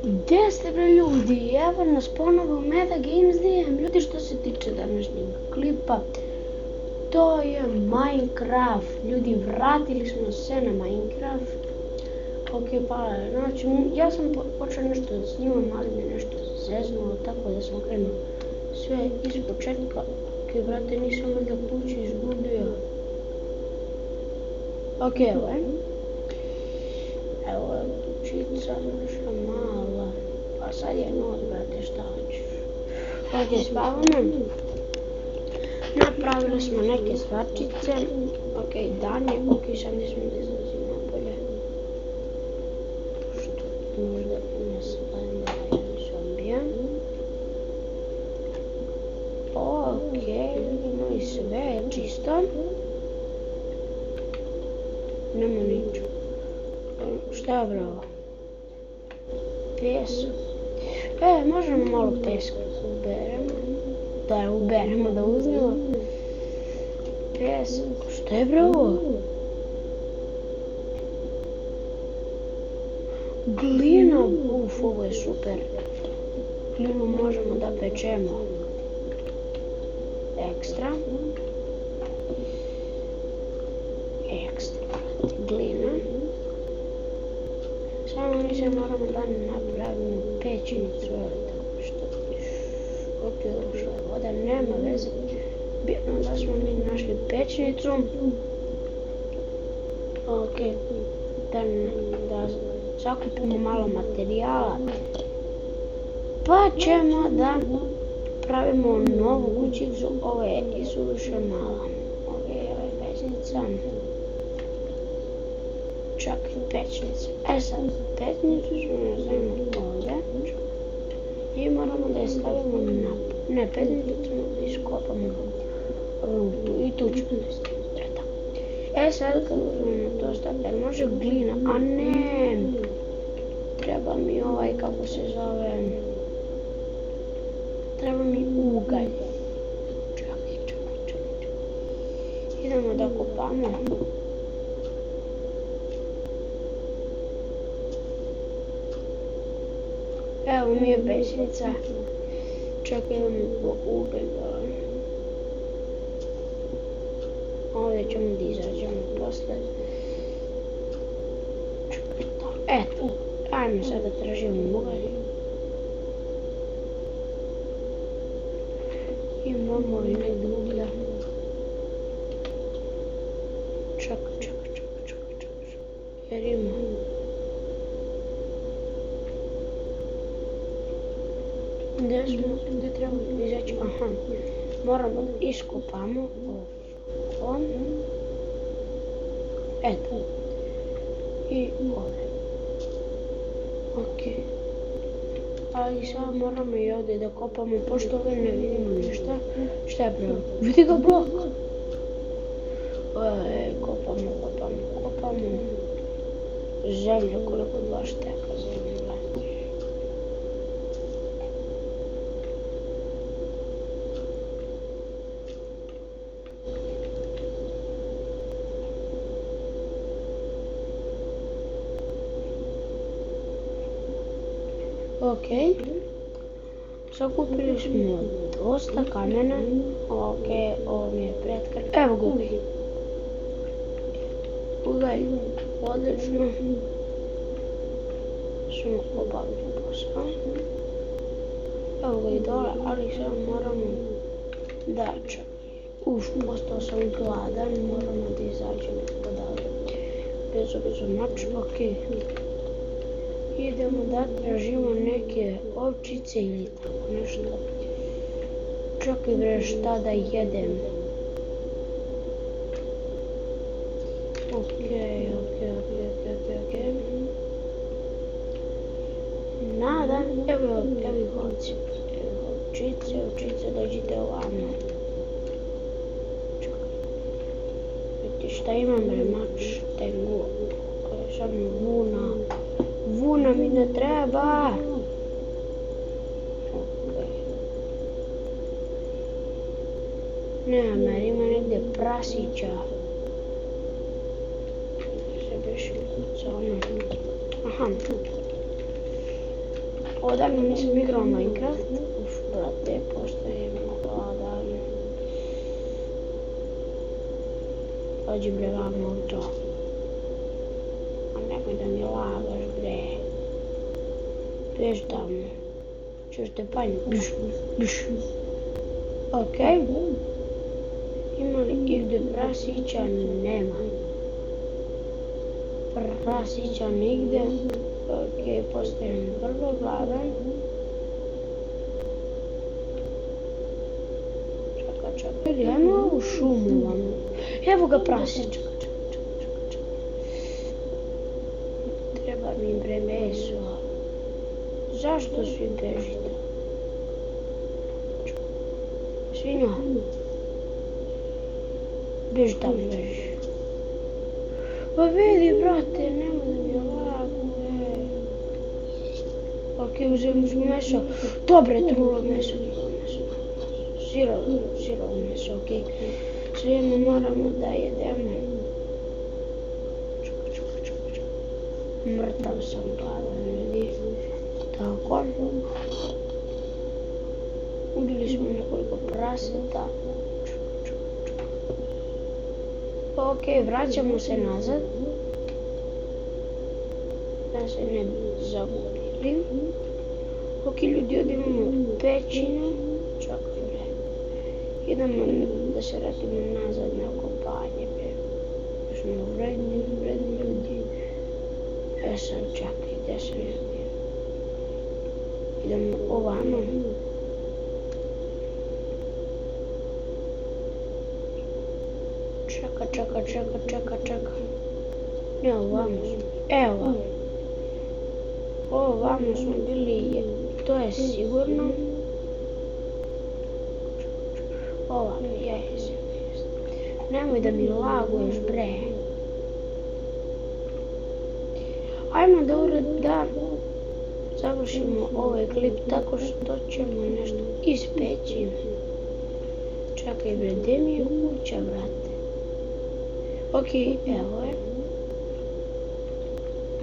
Gdje ste bre ljudi? Evo nas ponovo u Meta Games DM. Ljudi, što se tiče današnjeg klipa, to je Minecraft. Ljudi, vratili smo se na Minecraft. Ok, pa, znači, ja sam počeo nešto da snimam, ali me nešto zeznulo, tako da sam krenuo sve iz početka. Ok, brate, nisam valjda kući izgubio. Ok, evo je. Evo je kućica, naša mala. Pa sad je noć, brate, šta hoćeš? Ovdje spavamo. Napravili smo neke stvarčice. Ok, dan je, ok, sad ne smijem da izlazim napolje. Što možda ne spadne zombija. Ok, vidimo i sve je čisto. Nema ničeg. Šta je bravo? Pesak. Možemo malo peska uberemo. Da uzmemo. Pesak. Šta je bravo? Glina. Ovo je super. Glinu možemo da pečemo. Ekstra. Glina. Samo mi se moramo da napravimo pećnicu, tako što otišla je voda, nema veze. Bitno da smo mi našli pećnicu. Ok, da sakupimo malo materijala. Pa ćemo da pravimo novu kućicu, ovo je isuviše mala. Ovo je pećnica. Čak i pećnica. Sad, pećnicu ćemo nazavimo ovdje. I moramo da je stavimo na... Ne, pećnicu ćemo da iskopamo rupu i tu ćemo da je stavimo. Sad kad uzmemo to stavljamo, može glina, a ne! Treba mi kako se zove... Treba mi ugalj. Čekaj. Idemo da kopamo. Evo mi je pećnica. Čekaj da mi po ugalj. Ovdje ćemo da izađemo posle. Eto. Ajmo sad da tražimo ugalj. Imamo i negdje uglja. Čekaj. Jer ima. Gdje trebamo izaći? Aha. Moramo da iskopamo ovo. Eto. I ovdje. Ok. Ali sad moramo i ovdje da kopamo, pošto ovdje ne vidimo ništa. Šta je pravo? Vidi ga blok! Kopamo. Zemlja, koliko 2 šteka zemlje. Ok, sakupili smo dosta kamena. Ok, ovo mi je pretkraj. Evo ga ugalj. Ugalj, odlično. Smo obavili posao. Evo ga i dole, ali sad moramo da čekaj. Postao sam gladan, moramo da izađemo odavde. Bez mač, ok. Idemo da tražimo neke ovčice ili tako nešto. Čekaj bre, šta da jedem. Ok. Nada, evo ih ovčice, dođite ovamo. Čekaj. Vidite šta imam bre, mač, tengu. Sad mi Vuna mi ne treba. Nema, jer ima negdje prasića. Se beše kuca ono. Aha. Odavno nisam igrao Minecraft. Uf, brate, postajem gladan. Dođi bre vamo to. A nemoj da mi lagaš bre. Beš tamo. Češ te panj. Biš, biš. Okej. Ima li igdje prasića? Nema. Prasića nigdje. Okej, postajem vrlo gladan. Čekaj. Ajmo u šumu vamo. Evo ga prasića. Treba mi bre meso. Zašto svi bežite? Svinjo. Beži tamo, beži. Pa vidi, brate, nemoj da mi je lako, Okej, uzem meso. Dobre, trulo meso. Sirovo meso, okej. Svijedno moramo da jedemo. Čekaj. Mrtav sam gladan, vidi. Tako. Ubili smo nekoliko praseta. Okej, vraćamo se nazad. Da se ne bi zagubili. Okej, ljudi, ovdje imamo pećinu. Čekaj, bre. Idemo da se vratimo nazad na kopanje, bre. Mi smo vredni ljudi. Čekaj, gdje sam ja bio? Idemo ovamo. Čekaj. Ne, ovamo smo. Evo. Ovamo smo bili, to je sigurno. Ovamo, jesam. Nemoj da mi laguješ, bre. Ajmo da završimo ovaj klip tako što ćemo nešto ispeći. Čekaj, bre, gdje mi je kuća, brate? Okej, evo je.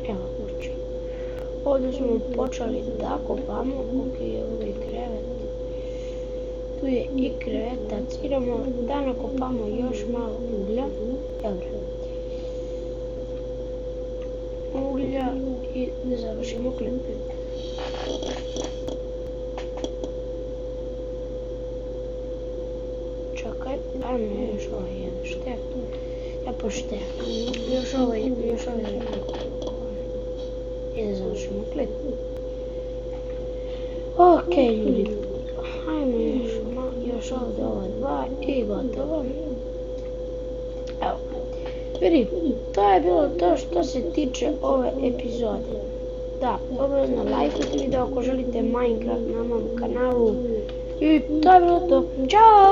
Evo kuća. Ovdje smo počeli da kopamo. Okej, evo je krevet. Tu je i krevetac. Idemo da nakopamo još malo uglja. Dobro. Uglja i da završimo klip. Čekaj, ajmo još ovaj jedan štek. Ja poštekam. Još ovaj i da završimo klip. Okej, ljudi. Ajmo još ovdje ova dva i gotovo. Evo. Vidi, to je bilo to što se tiče ove epizode. Da, obavezno lajkujte video ako želite Minecraft na mom kanalu. I to je bilo to. Ćao!